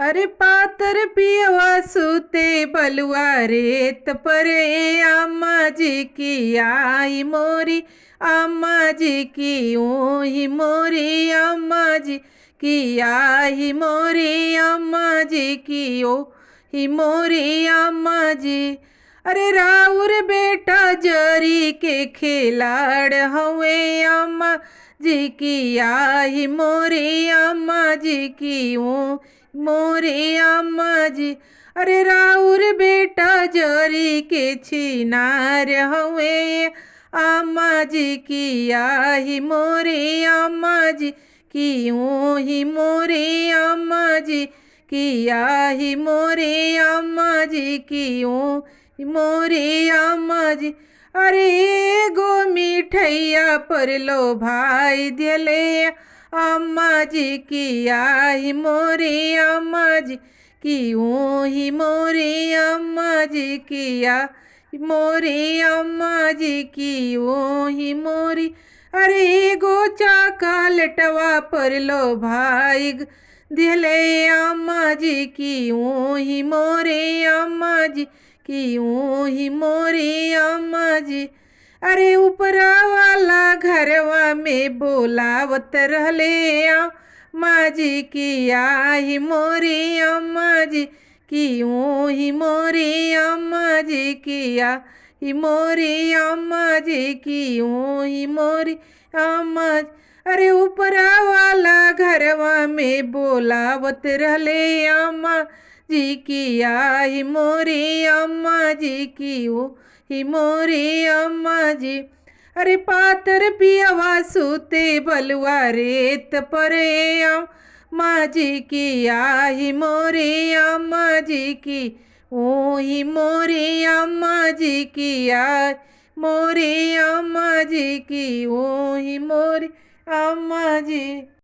अरे पातर पियवा सूते बलुआ रेत परे अम्मा जी की आई मोरी, अम्मा जी की ऊही मोरी, अम्मा जी की आई मोरी, अम्मा जी की ओ ही मोरी अम्मा जी। अरे राउर बेटा जरी के खिलाड़ हवे अम्मा जी की आई मोरी, अम्मा जी की ऊ मोरी अम्मा जी। अरे राउर बेटा जरी के छिनार हवे अम्मा जी की आई मोरी, अम्मा जी की ऊही मोरी, अम्मा जी की आई मोरी, अम्मा जी की ऊ मोरी अम्मा जी। अरे एगो मिठैया पर लो भाई दिले अम्मा जी की आई मोरी, अम्मा जी की ऊही मोरी, अम्मा जी की आई मोरी, अम्मा जी की ऊही मोरी। अरे एगो चॉकलेटवा पर लो भाई दिले अम्मा जी की ऊही मोरी, अम्मा जी की ऊही मोरी अम्मा जी। अरे ऊपरा वाला घरवा में बोलावत रहले अम्मा जी की आई मोरी, अम्मा जी की ऊही मोरी, अम्मा जी की आई मोरी, अम्मा जी की ऊही मोरी अम्मा जी। अरे ऊपरा वाला घरवा में बोलावत रहले अम्मा जी की आई मोरी, अम्मा जी की ऊही मोरी अम्मा जी। अरे पातर पियवा सूते बलुआ रेत परे अम्मा जी की आई मोरी, अम्मा जी की ऊही मोरी, अम्मा जी की आई मोरी, अम्मा जी की ऊही मोरी अम्मा जी।